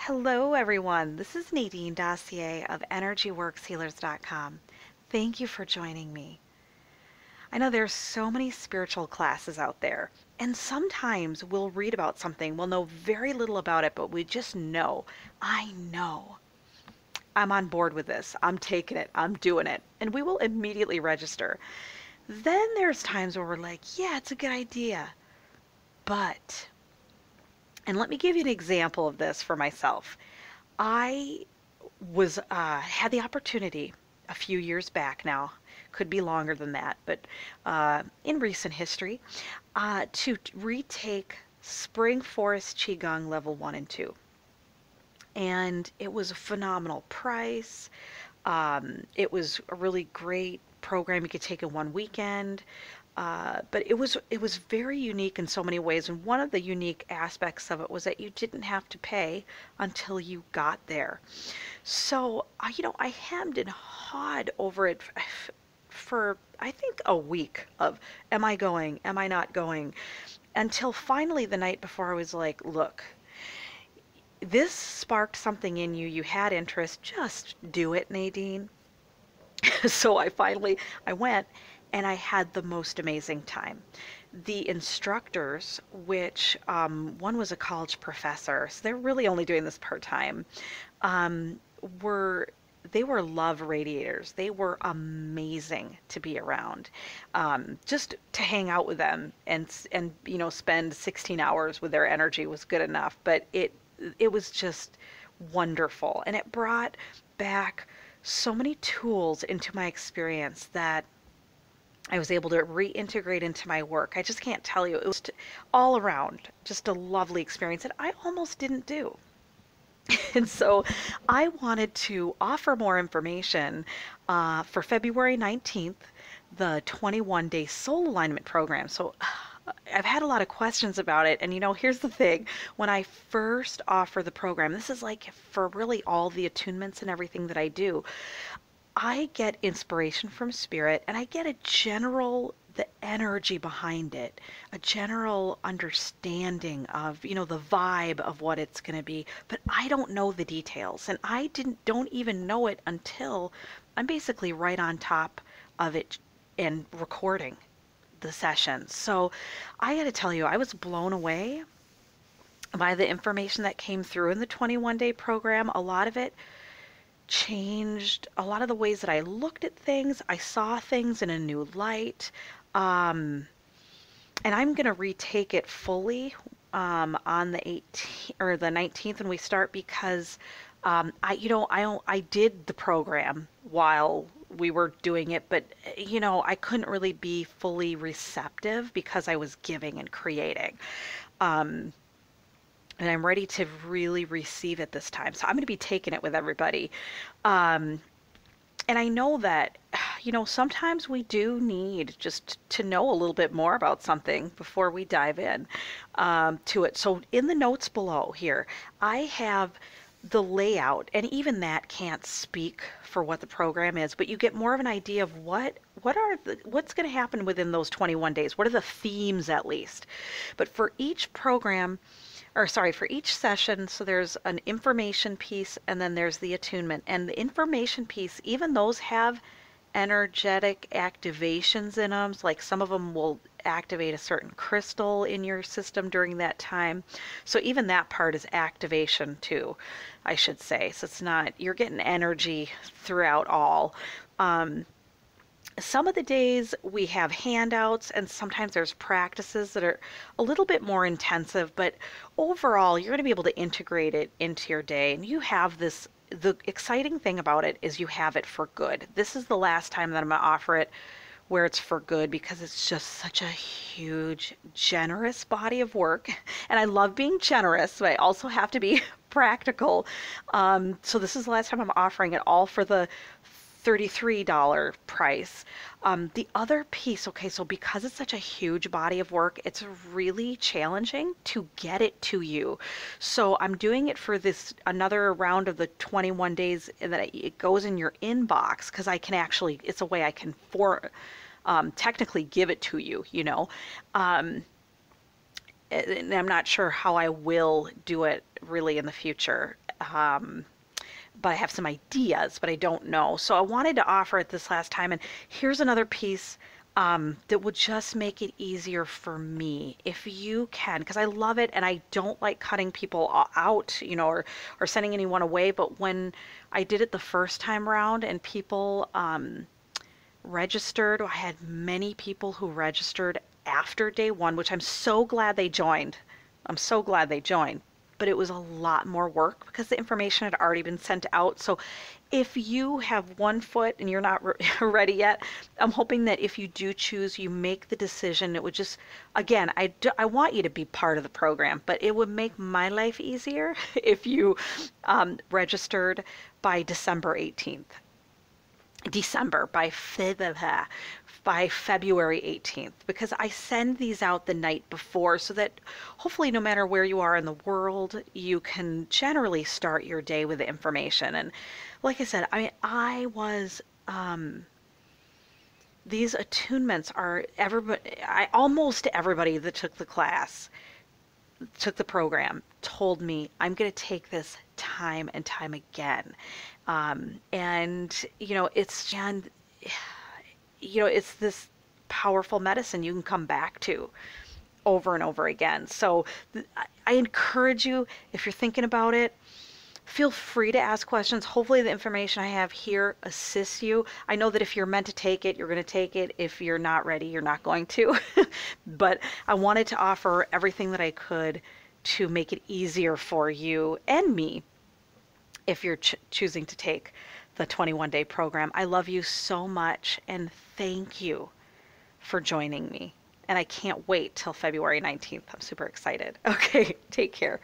Hello, everyone. This is Nadine Dossier of Energy-EnregyWORKS Thank you for joining me. I know there's so many spiritual classes out there, and sometimes we'll read about something, we'll know very little about it, but we just know, I know, I'm on board with this, I'm taking it, I'm doing it, and we will immediately register. Then there's times where we're like, yeah, it's a good idea, but, and let me give you an example of this for myself. I was had the opportunity a few years back now, could be longer than that, but in recent history, to retake Spring Forest Qigong level 1 and 2. And it was a phenomenal price. It was a really great program you could take in one weekend. But it was very unique in so many ways, and one of the unique aspects of it was that you didn't have to pay until you got there. So, I hemmed and hawed over it for I think a week of am I going, am I not going, until finally the night before I was like, look, this sparked something in you. You had interest. Just do it, Nadine. So I went and I had the most amazing time. The instructors, which one was a college professor, so they're really only doing this part-time, um, were they were love radiators. They were amazing to be around. Just to hang out with them and spend 16 hours with their energy was good enough. But it was just wonderful, and it brought back so many tools into my experience that I was able to reintegrate into my work. I just can't tell you. It was all around just a lovely experience that I almost didn't do. And so I wanted to offer more information for February 19th, the 21-day soul alignment program. So I've had a lot of questions about it. And here's the thing. When I first offer the program, this is like for really all the attunements and everything that I do, I get inspiration from spirit and I get the energy behind it, a general understanding of, the vibe of what it's going to be, but I don't know the details, and I don't even know it until I'm basically right on top of it and recording the session. So I got to tell you, I was blown away by the information that came through in the 21-day program. A lot of it changed a lot of the ways that I looked at things. I saw things in a new light. And I'm going to retake it fully on the 18th or the 19th when we start, because I did the program while we were doing it, but I couldn't really be fully receptive because I was giving and creating. And I'm ready to really receive it this time. So I'm going to be taking it with everybody. And I know that, sometimes we do need just to know a little bit more about something before we dive in to it. So in the notes below here, I have the layout, and even that can't speak for what the program is, but you get more of an idea of what's going to happen within those 21 days. What are the themes, at least? But for each program, for each session, so there's an information piece and then there's the attunement. And the information piece, even those have energetic activations in them. Like some of them will activate a certain crystal in your system during that time. So even that part is activation too, I should say. So it's not, you're getting energy throughout all. Some of the days we have handouts, and sometimes there's practices that are a little bit more intensive, but overall you're going to be able to integrate it into your day. And you have this, the exciting thing about it is you have it for good. This is the last time that I'm going to offer it where it's for good, because it's just such a huge, generous body of work. And I love being generous, but I also have to be practical. So this is the last time I'm offering it all for the $33 price. The other piece, okay, so because it's such a huge body of work, it's really challenging to get it to you. So I'm doing it for another round of the 21 days, and that it goes in your inbox, because I can actually, it's a way I can technically give it to you, and I'm not sure how I will do it really in the future. But I have some ideas, but I don't know. So I wanted to offer it this last time. And here's another piece that would just make it easier for me if you can, because I love it and I don't like cutting people out, or sending anyone away. But when I did it the first time around and people registered, I had many people who registered after day one, which I'm so glad they joined. I'm so glad they joined. But it was a lot more work because the information had already been sent out. So if you have one foot and you're not ready yet, I'm hoping that if you do choose, you make the decision. It would just, again, I want you to be part of the program, but it would make my life easier if you registered by December 18th. December by February 18th, because I send these out the night before so that hopefully no matter where you are in the world, you can generally start your day with the information. And like I said, I was these attunements are almost everybody that took the class, took the program, told me I'm going to take this time and time again. And it's this powerful medicine you can come back to over and over again. So I encourage you, if you're thinking about it, feel free to ask questions. Hopefully the information I have here assists you. I know that if you're meant to take it, you're going to take it. If you're not ready, you're not going to. But I wanted to offer everything that I could to make it easier for you and me if you're choosing to take the 21-day program. I love you so much and thank you for joining me. And I can't wait till February 19th. I'm super excited. Okay, take care.